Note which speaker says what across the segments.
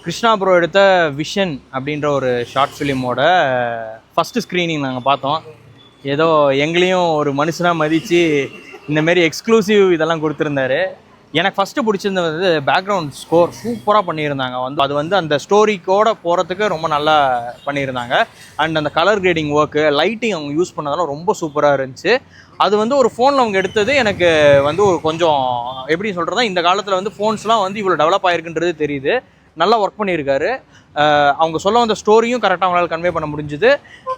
Speaker 1: Krishna bro எடுத்த vision அப்படின்ற ஒரு ஷார்ட் ஃபிலிமோட ஃபஸ்ட்டு ஸ்க்ரீனிங் நாங்கள் பார்த்தோம். ஏதோ எங்களையும் ஒரு மனுஷனாக மதித்து இந்தமாரி எக்ஸ்க்ளூசிவ் இதெல்லாம் கொடுத்துருந்தாரு. எனக்கு ஃபஸ்ட்டு பிடிச்சிருந்தது வந்து பேக்ரவுண்ட் ஸ்கோர் சூப்பராக பண்ணியிருந்தாங்க. அது அந்த ஸ்டோரிக்கோடு போகிறதுக்கு ரொம்ப நல்லா பண்ணியிருந்தாங்க. அண்ட் அந்த கலர் கிரேடிங் ஒர்க்கு, லைட்டிங் அவங்க யூஸ் பண்ணதெல்லாம் ரொம்ப சூப்பராக இருந்துச்சு. அது ஒரு ஃபோனில் அவங்க எடுத்தது எனக்கு ஒரு கொஞ்சம் எப்படி சொல்கிறதா, இந்த காலத்தில் ஃபோன்ஸ்லாம் இவ்வளோ டெவலப் ஆகிருக்குன்றது தெரியுது. நல்லா ஒர்க் பண்ணியிருக்காரு. அவங்க சொல்ல வந்த ஸ்டோரியும் கரெக்டாக அவங்களால கன்வே பண்ண முடிஞ்சுது.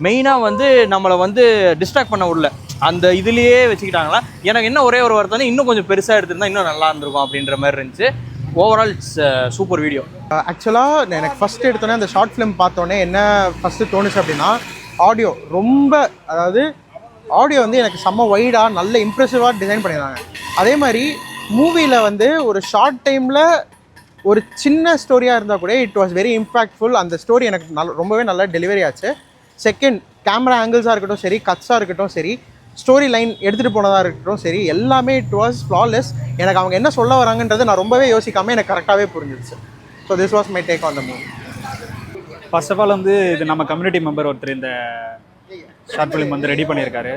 Speaker 1: மெயினாக நம்மளை டிஸ்ட்ராக்ட் பண்ண விடல, அந்த இதுலேயே வச்சுக்கிட்டாங்களா. எனக்கு என்ன ஒரே ஒரு வார்த்தை, இன்னும் கொஞ்சம் பெருசாக எடுத்திருந்தா இன்னும் நல்லா இருந்திருக்கும் அப்படின்ற மாதிரி இருந்துச்சு. Overall it's super video.
Speaker 2: ஆக்சுவலாக எனக்கு ஃபஸ்ட் எடுத்தோன்னே அந்த ஷார்ட் ஃபிலிம் பார்த்தோன்னே என்ன ஃபஸ்ட்டு தோணுச்சு அப்படின்னா, ஆடியோ ரொம்ப, அதாவது ஆடியோ எனக்கு செம்ம வைடாக நல்ல இம்ப்ரெசிவாக டிசைன் பண்ணியிருந்தாங்க. அதே மாதிரி மூவியில் ஒரு ஷார்ட் டைமில் ஒரு சின்ன ஸ்டோரியாக இருந்தால் கூட இட் வாஸ் வெரி இம்பாக்ட்ஃபுல். அந்த ஸ்டோரி எனக்கு ரொம்பவே நல்லா டெலிவரி ஆச்சு. செகண்ட், கேமரா ஆங்கிள்ஸாக இருக்கட்டும் சரி, கட்ஸாக இருக்கட்டும் சரி, ஸ்டோரி லைன் எடுத்துகிட்டு போனதாக இருக்கட்டும் சரி, எல்லாமே இட் வாஸ் ஃப்ளாலெஸ். எனக்கு அவங்க என்ன சொல்ல வராங்கன்றது நான் ரொம்பவே யோசிக்காமல் எனக்கு கரெக்டாகவே புரிஞ்சிடுச்சு. So this was my take on the movie.
Speaker 3: First of all இது நம்ம கம்யூனிட்டி மெம்பர் ஒருத்தர் இந்த ஷார்ட் ஃபிலிம் ரெடி பண்ணியிருக்காரு.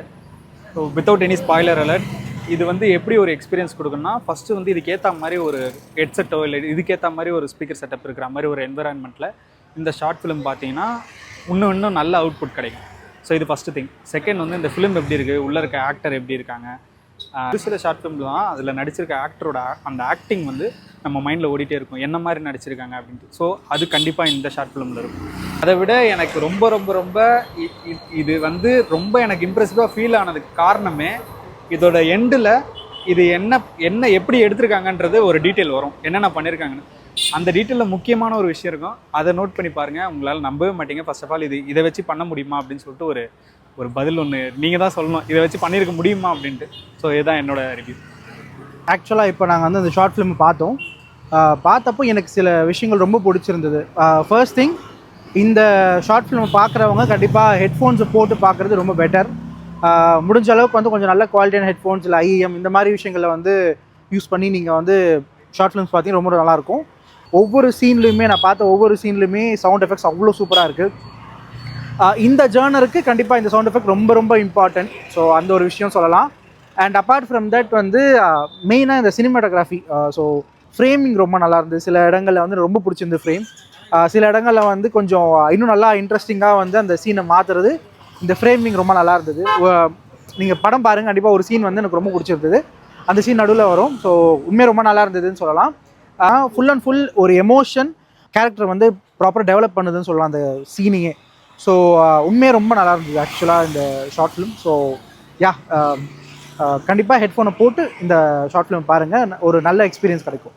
Speaker 3: So without any spoiler alert, இது எப்படி ஒரு எக்ஸ்பீரியன்ஸ் கொடுக்கணும்னா, ஃபஸ்ட்டு இதுக்கேற்ற மாதிரி ஒரு ஹெட்செட்டோ இல்லை இதுக்கேற்ற மாதிரி ஒரு ஸ்பீக்கர் செட்டப் இருக்கிற மாதிரி ஒரு என்விரான்மெண்ட்டில் இந்த ஷார்ட் ஃபிலிம் பார்த்தீங்கன்னா இன்னும் நல்ல அவுட்புட் கிடைக்கும். ஸோ இது ஃபஸ்ட்டு திங். செகண்ட் இந்த ஃபிலிம் எப்படி இருக்குது, உள்ளே இருக்க ஆக்டர் எப்படி இருக்காங்க. சில ஷார்ட் ஃபிலிம் தான் அதில் நடிச்சிருக்க ஆக்டரோட அந்த ஆக்டிங் நம்ம மைண்டில் ஓடிட்டே இருக்கும், என்ன மாதிரி நடிச்சிருக்காங்க அப்படின்ட்டு. ஸோ அது கண்டிப்பாக இந்த ஷார்ட் ஃபிலிமில் இருக்கும். அதை விட எனக்கு ரொம்ப ரொம்ப ரொம்ப இது ரொம்ப எனக்கு இம்ப்ரெசிவாக ஃபீல் ஆனதுக்கு காரணமே, இதோட எண்டில் இது என்ன எப்படி எடுத்திருக்காங்கன்றது ஒரு டீட்டெயில் வரும், என்னென்ன பண்ணியிருக்காங்கன்னு. அந்த டீட்டெயிலில் முக்கியமான ஒரு விஷயம் இருக்கும். அதை நோட் பண்ணி பாருங்கள், உங்களால் நம்பவே மாட்டீங்க. ஃபர்ஸ்ட் ஆஃப் ஆல் இதை வச்சு பண்ண முடியுமா அப்படின்னு சொல்லிட்டு ஒரு பதில் ஒன்று நீங்கள் தான் சொல்லணும், இதை வச்சு பண்ணியிருக்க முடியுமா அப்படின்ட்டு. ஸோ இதுதான் என்னோடய ரிவ்யூ.
Speaker 4: ஆக்சுவலாக இப்போ நாங்கள் அந்த ஷார்ட் ஃபிலிம் பார்த்தப்போ எனக்கு சில விஷயங்கள் ரொம்ப பிடிச்சிருந்தது. ஃபர்ஸ்ட் திங், இந்த ஷார்ட் ஃபிலிம் பார்க்குறவங்க கண்டிப்பாக ஹெட்ஃபோன்ஸை போட்டு பார்க்குறது ரொம்ப பெட்டர். முடிஞ்ச அளவுக்கு கொஞ்சம் நல்ல குவாலிட்டியான ஹெட்ஃபோன்ஸ் இல்லை ஐஎம் இந்த மாதிரி விஷயங்களை யூஸ் பண்ணி நீங்கள் ஷார்ட் ஃபிலிம்ஸ் பார்த்தீங்கன்னா ரொம்ப நல்லாயிருக்கும். ஒவ்வொரு சீன்லையுமே நான் பார்த்த ஒவ்வொரு சீன்லையுமே சவுண்ட் எஃபெக்ட்ஸ் அவ்வளோ சூப்பராக இருக்குது. இந்த ஜேர்னருக்கு கண்டிப்பாக இந்த சவுண்ட் எஃபெக்ட் ரொம்ப ரொம்ப இம்பார்ட்டன்ட். ஸோ அந்த ஒரு விஷயம் சொல்லலாம். அண்ட் அப்பார்ட் ஃப்ரம் தட் மெயினாக இந்த சினிமாட்டோகிராஃபி, ஸோ ஃப்ரேமிங் ரொம்ப நல்லா இருந்தது. சில இடங்களில் ரொம்ப பிடிச்சிருந்த ஃப்ரேம், சில இடங்களில் கொஞ்சம் இன்னும் நல்லா இன்ட்ரெஸ்டிங்காக அந்த சீனை மாற்றுறது, இந்த ஃப்ரேமிங் ரொம்ப நல்லா இருந்தது. நீங்கள் படம் பாருங்கள், கண்டிப்பாக ஒரு சீன் எனக்கு ரொம்ப பிடிச்சிருந்தது. அந்த சீன் நடுவில் வரும். ஸோ உண்மையாக ரொம்ப நல்லா இருந்ததுன்னு சொல்லலாம். ஃபுல் அண்ட் ஃபுல் ஒரு எமோஷன் கேரக்டர் ப்ராப்பராக டெவலப் பண்ணுதுன்னு சொல்லலாம் அந்த சீனிங்கே. ஸோ உண்மையாக ரொம்ப நல்லா இருந்தது ஆக்சுவலாக இந்த ஷார்ட் ஃபிலிம். ஸோ கண்டிப்பாக ஹெட்ஃபோனை போட்டு இந்த ஷார்ட் ஃபிலிம் பாருங்கள், ஒரு நல்ல எக்ஸ்பீரியன்ஸ் கிடைக்கும்.